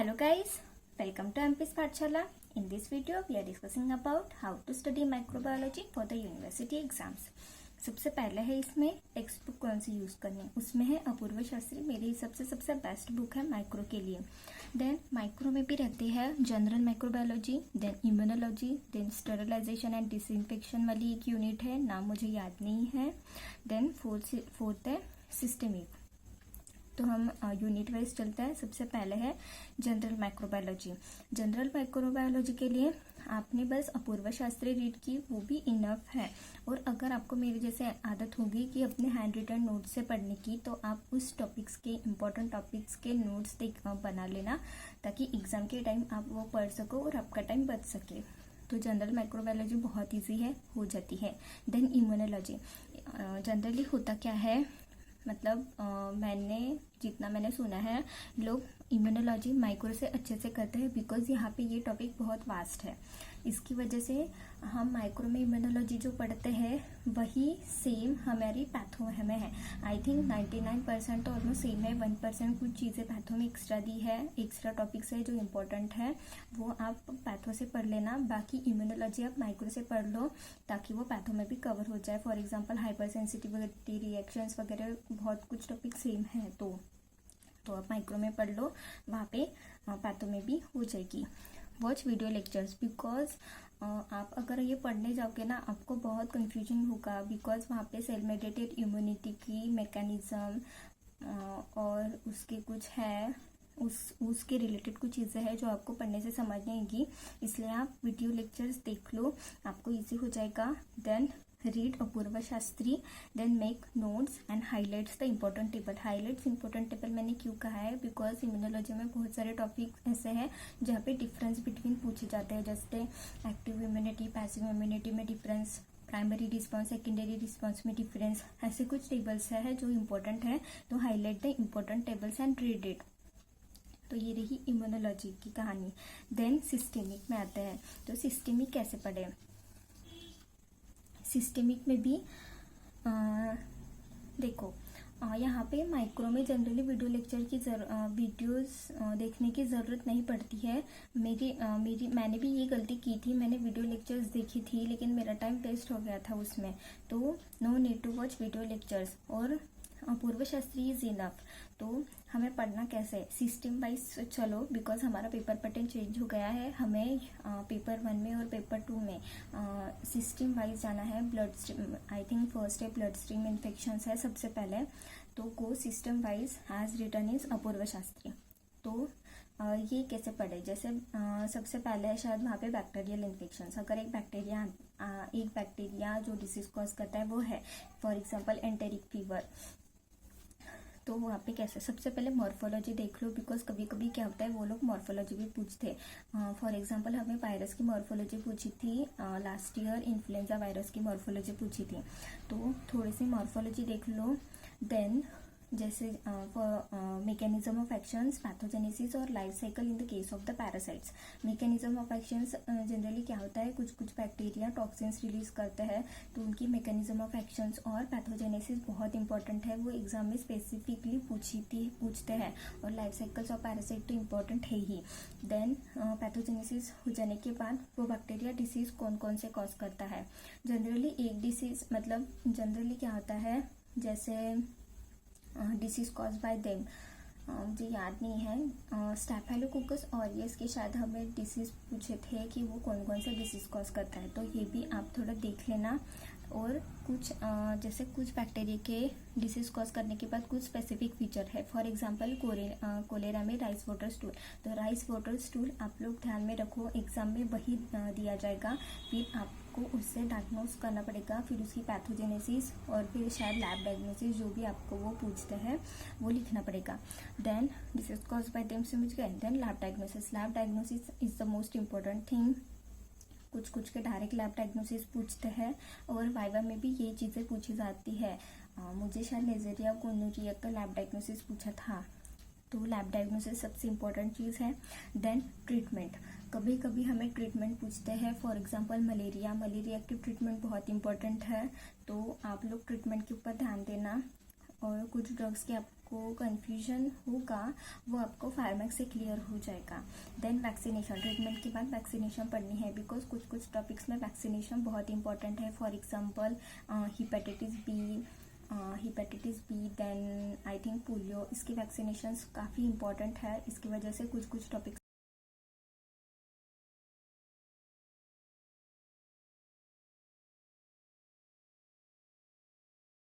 Hello guys, welcome to MP's Pathshala. In this video, we are discussing about how to study microbiology for the university exams. सबसे पहले है इसमें text book कौन सी use करनी, उसमें है अपूर्व शास्त्री। मेरे हिसाब से सबसे बेस्ट बुक है माइक्रो के लिए। देन माइक्रो में भी रहती है general microbiology, then immunology, then sterilisation and disinfection वाली एक यूनिट है, नाम मुझे याद नहीं है। देन फोर्थ है सिस्टमिक। तो हम यूनिट वाइज चलते हैं। सबसे पहले है जनरल माइक्रोबायोलॉजी। जनरल माइक्रोबायोलॉजी के लिए आपने बस अपूर्व शास्त्री रीड की, वो भी इनफ है। और अगर आपको मेरी जैसे आदत होगी कि अपने हैंड रिटन नोट्स से पढ़ने की, तो आप उस टॉपिक्स के इम्पोर्टेंट टॉपिक्स के नोट्स बना लेना, ताकि एग्जाम के टाइम आप वो पढ़ सको और आपका टाइम बच सके। तो जनरल माइक्रोबायोलॉजी बहुत ईजी है, हो जाती है। Then immunology. जनरली होता क्या है, मतलब जितना मैंने सुना है, लोग इम्यूनोलॉजी माइक्रो से अच्छे से करते हैं, बिकॉज यहाँ पे ये टॉपिक बहुत वास्ट है। इसकी वजह से हम माइक्रो में इम्यूनोलॉजी जो पढ़ते हैं वही सेम हमारी पैथो में है। आई थिंक 99% तो ऑलमोस्ट सेम है। 1% कुछ चीज़ें पैथो में एक्स्ट्रा दी है, एक्स्ट्रा टॉपिक्स है जो इम्पोर्टेंट है, वो आप पैथो से पढ़ लेना। बाकी इम्यूनोलॉजी आप माइक्रो से पढ़ लो, ताकि वो पैथो में भी कवर हो जाए। For example hyper sensitivity reactions वगैरह बहुत कुछ टॉपिक सेम है, तो आप माइक्रो में पढ़ लो, वहाँ पे पैथो में भी हो जाएगी। वॉच वीडियो लेक्चर्स, बिकॉज आप अगर ये पढ़ने जाओगे ना, आपको बहुत कंफ्यूजन होगा, बिकॉज वहाँ पे सेल मेडिएटेड इम्यूनिटी की मैकेनिज्म और उसके कुछ है, उसके रिलेटेड कुछ चीज़ें हैं जो आपको पढ़ने से समझ नहीं आएगी। इसलिए आप वीडियो लेक्चर्स देख लो, आपको इजी हो जाएगा। Then read Apurva Shastri, then make notes and highlights the important table. Highlights important table मैंने क्यों कहा है, बिकॉज इम्यूनोलॉजी में बहुत सारे टॉपिक ऐसे हैं जहाँ पे डिफरेंस बिटवीन पूछे जाते हैं, जैसे एक्टिव इम्यूनिटी, पैसिव इम्यूनिटी में difference, primary response, secondary response में डिफरेंस, ऐसे कुछ टेबल्स है जो इम्पोर्टेंट है। तो highlight the important tables and read it. तो ये रही इम्यूनोलॉजी की कहानी। देन सिस्टेमिक में आते हैं। तो सिस्टेमिक कैसे पढ़े, सिस्टेमिक में भी देखो, यहाँ पे माइक्रो में जनरली वीडियो लेक्चर की वीडियोस देखने की ज़रूरत नहीं पड़ती है। मैंने भी ये गलती की थी, मैंने वीडियो लेक्चर्स देखी थी लेकिन मेरा टाइम वेस्ट हो गया था उसमें। तो no need to watch video lectures, और अपूर्व शास्त्री इज इनफ। तो हमें पढ़ना कैसे, सिस्टम वाइज चलो, बिकॉज हमारा पेपर पैटर्न चेंज हो गया है। हमें पेपर 1 में और पेपर 2 में सिस्टम वाइज जाना है। Blood stream, I think first है ब्लड स्ट्रीम इन्फेक्शन है सबसे पहले, तो go system wise as written is Apoorva Shastri. तो ये कैसे पढ़े, जैसे सबसे पहले है शायद वहाँ पे बैक्टीरियल इन्फेक्शंस। अगर एक बैक्टीरिया जो डिसीज कॉज करता है वो है फॉर एग्जांपल एंटेरिक फीवर, तो वहाँ पे कैसे, सबसे पहले मॉर्फोलॉजी देख लो, बिकॉज कभी कभी क्या होता है वो लोग मॉर्फोलॉजी भी पूछते। फॉर एग्जांपल हमें वायरस की मॉर्फोलॉजी पूछी थी लास्ट ईयर, इन्फ्लुएंजा वायरस की मॉर्फोलॉजी पूछी थी, तो थोड़ी सी मॉर्फोलॉजी देख लो। देन जैसे मैकेनिज्म ऑफ एक्शंस, पैथोजेनेसिस और life cycle in the case of the parasites. Mechanism of actions generally क्या होता है, कुछ बैक्टीरिया टॉक्सिन्स रिलीज करते हैं, तो उनकी मैकेनिज्म ऑफ एक्शंस और पैथोजेनेसिस बहुत इंपॉर्टेंट है, वो एग्जाम में स्पेसिफिकली पूछते हैं। और लाइफ साइकिल्स ऑफ पैरासाइट तो इम्पोर्टेंट है ही। देन पैथोजेनेसिस हो जाने के बाद वो बैक्टीरिया डिसीज कौन कौन से कॉज करता है। जनरली एक डिसीज, मतलब जनरली क्या होता है, जैसे डिसीज कॉज बाय देम, मुझे याद नहीं है, स्टेफाइलोकोकस ऑरियस के शायद हमें डिसीज पूछे थे कि वो कौन कौन से डिसीज कॉज करता है, तो ये भी आप थोड़ा देख लेना। और कुछ जैसे कुछ बैक्टीरिया के डिसीज कॉज करने के बाद कुछ स्पेसिफिक फीचर है। फॉर एग्जांपल कोलेरा में राइस वाटर स्टूल, तो राइस वाटर स्टूल आप लोग ध्यान में रखो, एग्जाम में वही दिया जाएगा, फिर आपको उससे डायग्नोस करना पड़ेगा, फिर उसकी पैथोजेनेसिस और फिर शायद लैब डायग्नोसिस, जो भी आपको वो पूछते हैं वो लिखना पड़ेगा। Then disease cause by them समझ गए। Then lab diagnosis, lab diagnosis is the most important thing. कुछ के डायरेक्ट लैब डायग्नोसिस पूछते हैं, और वाइवा में भी ये चीज़ें पूछी जाती है। मुझे शायद लेजेरिया गोनोरिया का लैब डायग्नोसिस पूछा था, तो लैब डायग्नोसिस सबसे इम्पोर्टेंट चीज़ है। देन ट्रीटमेंट, कभी कभी हमें ट्रीटमेंट पूछते हैं, फॉर एग्जांपल मलेरिया की ट्रीटमेंट बहुत इंपॉर्टेंट है, तो आप लोग ट्रीटमेंट के ऊपर ध्यान देना। और कुछ ड्रग्स के आपको आपको कन्फ्यूजन होगा वो आपको फार्मेक्स से क्लियर हो जाएगा। देन वैक्सीनेशन, ट्रीटमेंट के बाद वैक्सीनेशन पढ़नी है, बिकॉज कुछ कुछ टॉपिक्स में वैक्सीनेशन बहुत इंपॉर्टेंट है। For example hepatitis B, then I think polio, इसकी वैक्सीनेशन काफ़ी इंपॉर्टेंट है। इसकी वजह से कुछ कुछ टॉपिक्स